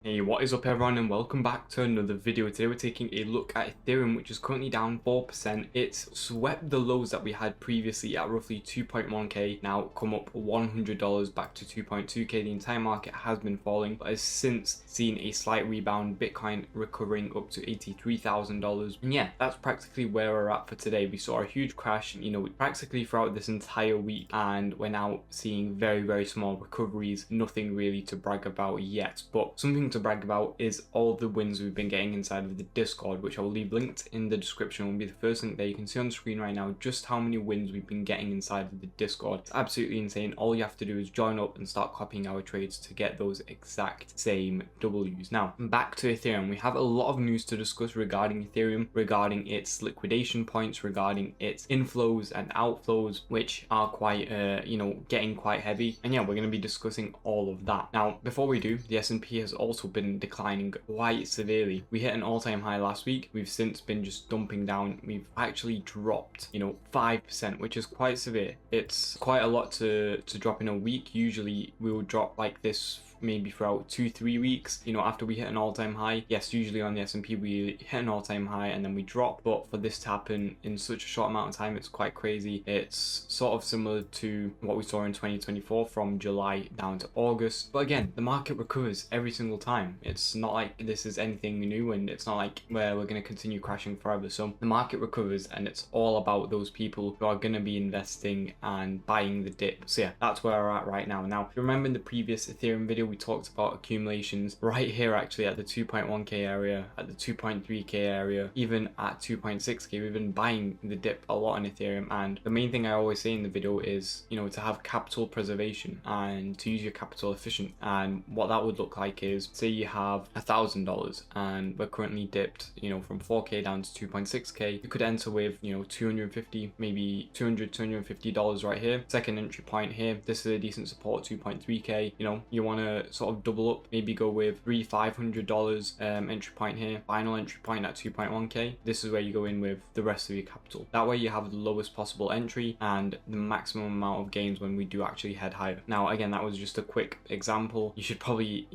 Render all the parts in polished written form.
Hey, what is up everyone, and welcome back to another video. Today we're taking a look at Ethereum, which is currently down 4%. It's swept the lows that we had previously at roughly 2.1k, now come up $100 back to 2.2k. The entire market has been falling, but has since seen a slight rebound, Bitcoin recovering up to $83,000. And yeah, that's practically where we're at for today. We saw a huge crash, practically throughout this entire week, and we're now seeing very small recoveries. Nothing really to brag about yet, but something to brag about is all the wins we've been getting inside of the Discord, which I'll leave linked in the description. Will be the first link there. You can see on the screen right now just how many wins we've been getting inside of the Discord. It's absolutely insane. All you have to do is join up and start copying our trades to get those exact same W's. Now back to Ethereum. We have a lot of news to discuss regarding Ethereum, regarding its liquidation points, regarding its inflows and outflows, which are quite getting quite heavy. And yeah, we're going to be discussing all of that. Now before we do, the S&P has also been declining quite severely. We hit an all-time high last week. We've since been just dumping down. We've actually dropped 5%, which is quite severe. It's quite a lot to drop in a week. Usually we will drop like this maybe throughout 2-3 weeks, after we hit an all-time high. Yes, usually on the S&P we hit an all-time high and then we drop, but for this to happen in such a short amount of time, it's quite crazy. It's sort of similar to what we saw in 2024 from July down to August. But again, the market recovers every single time. It's not like this is anything new, and it's not like where we're going to continue crashing forever. So the market recovers, and it's all about those people who are going to be investing and buying the dip. So yeah, that's where we're at right now. Now, if you remember in the previous Ethereum video, we talked about accumulations right here, actually at the 2.1k area, at the 2.3k area, even at 2.6k. We've been buying the dip a lot in Ethereum, and the main thing I always say in the video is to have capital preservation and to use your capital efficient. And what that would look like is, say you have $1,000 and we're currently dipped from 4k down to 2.6k. You could enter with 250, maybe $250 right here. Second entry point here, this is a decent support, 2.3k. You want to sort of double up, maybe go with $500 entry point here, final entry point at 2.1k. This is where you go in with the rest of your capital. That way you have the lowest possible entry and the maximum amount of gains when we do actually head higher. Now again, that was just a quick example. You should probably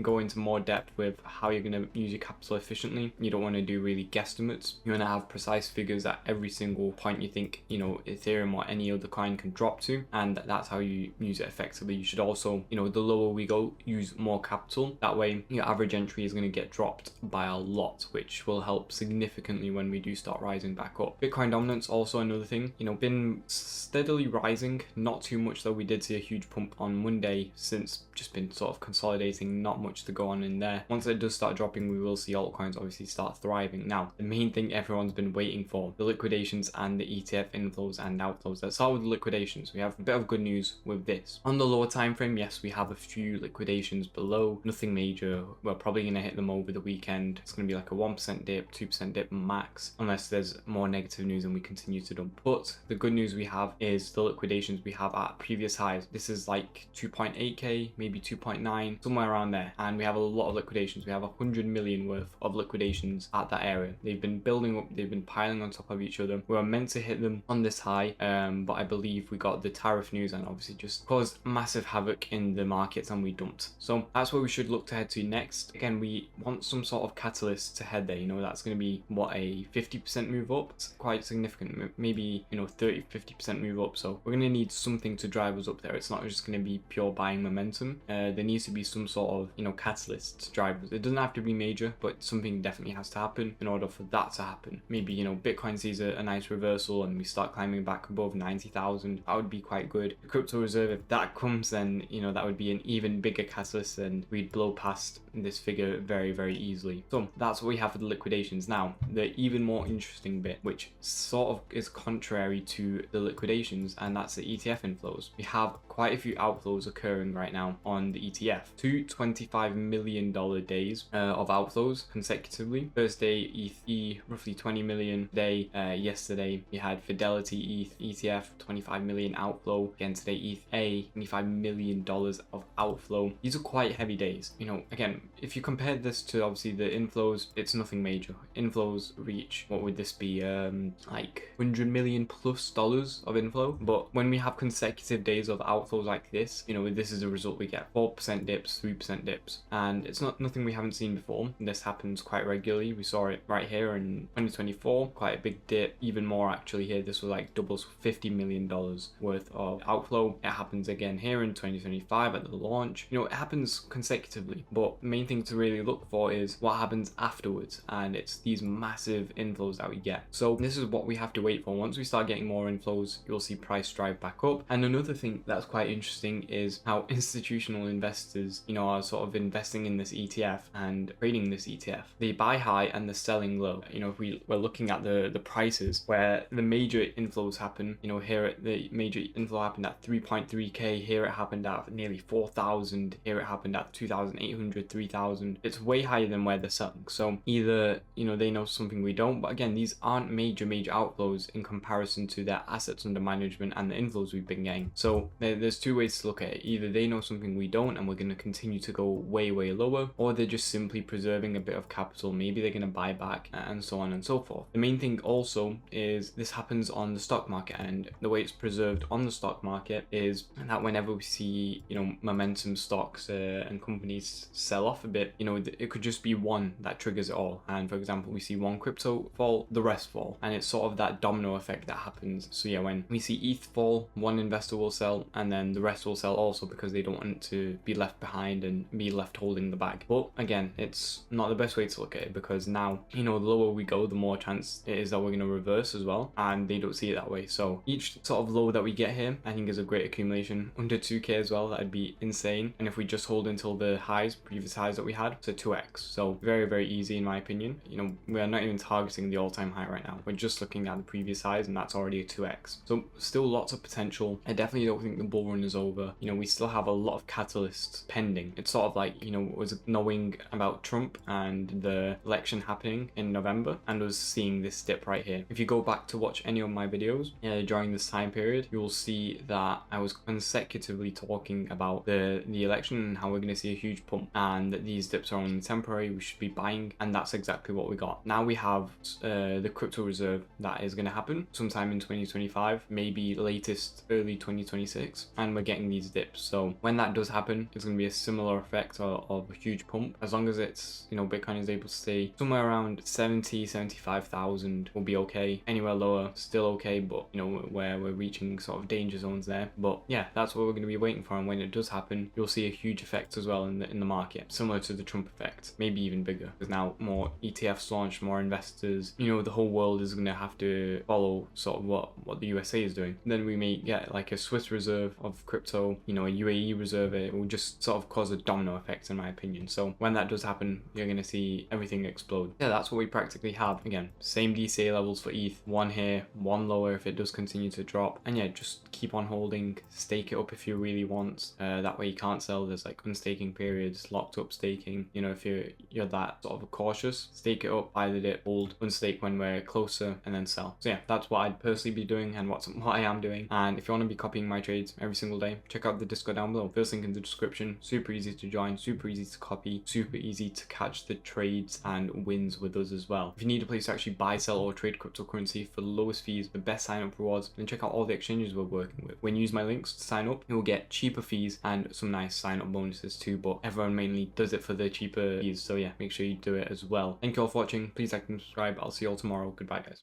go into more depth with how you're going to use your capital efficiently. You don't want to do really guesstimates. You want to have precise figures at every single point you think Ethereum or any other coin can drop to, and that's how you use it effectively. You should also the lower we go, use more capital. That way your average entry is going to get dropped by a lot, which will help significantly when we do start rising back up. Bitcoin dominance, also another thing, been steadily rising, not too much though. We did see a huge pump on Monday, since just been sort of consolidating, not much to go on in there. Once it does start dropping, we will see altcoins obviously start thriving. Now the main thing everyone's been waiting for, the liquidations and the ETF inflows and outflows. Let's start with the liquidations. We have a bit of good news with this. On the lower time frame, yes, we have a few liquidations below, nothing major. We're probably going to hit them over the weekend. It's going to be like a 1% dip, 2% dip max, unless there's more negative news and we continue to dump. But the good news we have is the liquidations we have at previous highs. This is like 2.8k, maybe 2.9, somewhere around there, and we have a lot of liquidations. We have 100 million worth of liquidations at that area. They've been building up, they've been piling on top of each other. We were meant to hit them on this high, but I believe we got the tariff news and obviously just caused massive havoc in the markets, and we dumped. So that's where we should look to head to next. Again, we want some sort of catalyst to head there. That's going to be what, a 50% move up. It's quite significant, maybe 30-50% move up. So we're going to need something to drive us up there. It's not just going to be pure buying momentum. There needs to be some sort of catalyst to drive us. It doesn't have to be major, but something definitely has to happen in order for that to happen. Maybe Bitcoin sees a nice reversal and we start climbing back above 90,000. That would be quite good. The crypto reserve, if that comes, then that would be an even bigger catalyst, and we'd blow past this figure very easily. So that's what we have for the liquidations. Now the even more interesting bit, which sort of is contrary to the liquidations, and that's the ETF inflows. We have quite a few outflows occurring right now on the ETF. Two $25 million days of outflows consecutively. First day ETH, roughly 20 million. Day yesterday we had Fidelity ETF 25 million outflow. Again today ETH $25 million of outflow. outflow, these are quite heavy days. Again, if you compare this to obviously the inflows, it's nothing major. Inflows reach, what would this be, like $100 million plus of inflow. But when we have consecutive days of outflows like this, this is the result we get: 4% dips, 3% dips, and it's not nothing we haven't seen before. This happens quite regularly. We saw it right here in 2024, quite a big dip, even more actually here. This was like doubles, $50 million worth of outflow. It happens again here in 2025 at the launch. It happens consecutively, but the main thing to really look for is what happens afterwards, and it's these massive inflows that we get. So this is what we have to wait for. Once we start getting more inflows, you'll see price drive back up. And another thing that's quite interesting is how institutional investors, are sort of investing in this ETF and trading this ETF. They buy high and they're selling low. If we're looking at the prices where the major inflows happen, here the major inflow happened at 3.3k, here it happened at nearly 4,000, here it happened at 2,800, 3,000. It's way higher than where they're selling. So either, they know something we don't, but again, these aren't major outflows in comparison to their assets under management and the inflows we've been getting. So there's two ways to look at it. Either they know something we don't and we're going to continue to go way lower, or they're just simply preserving a bit of capital. Maybe they're going to buy back and so on and so forth. The main thing also is this happens on the stock market, and the way it's preserved on the stock market is that whenever we see momentum stocks and companies sell off a bit, it could just be one that triggers it all. And for example, we see one crypto fall, the rest fall, and it's sort of that domino effect that happens. So yeah, when we see ETH fall, one investor will sell and then the rest will sell also, because they don't want to be left behind and be left holding the bag. But again, it's not the best way to look at it, because now the lower we go, the more chance it is that we're going to reverse as well, and they don't see it that way. So each sort of low that we get here, I think, is a great accumulation. Under 2k as well, that'd be insane. And if we just hold until the previous highs that we had, it's a 2x. So very easy in my opinion. We are not even targeting the all-time high right now. We're just looking at the previous highs, and that's already a 2x. So still lots of potential. I definitely don't think the bull run is over. We still have a lot of catalysts pending. It's sort of like, was knowing about Trump and the election happening in November and was seeing this dip right here. If you go back to watch any of my videos during this time period, you will see that I was consecutively talking about the election and how we're going to see a huge pump, and that these dips are only temporary. We should be buying, and that's exactly what we got. Now we have the crypto reserve that is going to happen sometime in 2025, maybe latest early 2026, and we're getting these dips. So when that does happen, it's going to be a similar effect of a huge pump. As long as it's, Bitcoin is able to stay somewhere around 75,000 will be okay. Anywhere lower, still okay, but where we're reaching sort of danger zones there. But yeah, that's what we're going to be waiting for, and when it does happen, you'll see a huge effect as well in the market, similar to the Trump effect, maybe even bigger, because now more ETFs launched, more investors, the whole world is going to have to follow sort of what the USA is doing. Then we may get like a Swiss reserve of crypto, a UAE reserve. It will just sort of cause a domino effect in my opinion. So when that does happen, you're going to see everything explode. Yeah, that's what we practically have. Again, same DCA levels for ETH, one here, one lower if it does continue to drop, and yeah, just keep on holding, stake it up if you really want. That way you can't sell. There's like unstaking periods, locked up staking. If you're that sort of cautious, stake it up, buy the dip, hold, unstake when we're closer, and then sell. So yeah, that's what I'd personally be doing and what I am doing. And if you want to be copying my trades every single day, check out the Discord down below. First link in the description. Super easy to join, super easy to copy, super easy to catch the trades and wins with us as well. If you need a place to actually buy, sell, or trade cryptocurrency for the lowest fees, the best sign up rewards, then check out all the exchanges we're working with. When you use my links to sign up, you will get cheaper fees and some nice sign up bonuses too, but everyone mainly does it for the cheaper fees. So yeah, make sure you do it as well. Thank you all for watching. Please like and subscribe. I'll see you all tomorrow. Goodbye guys.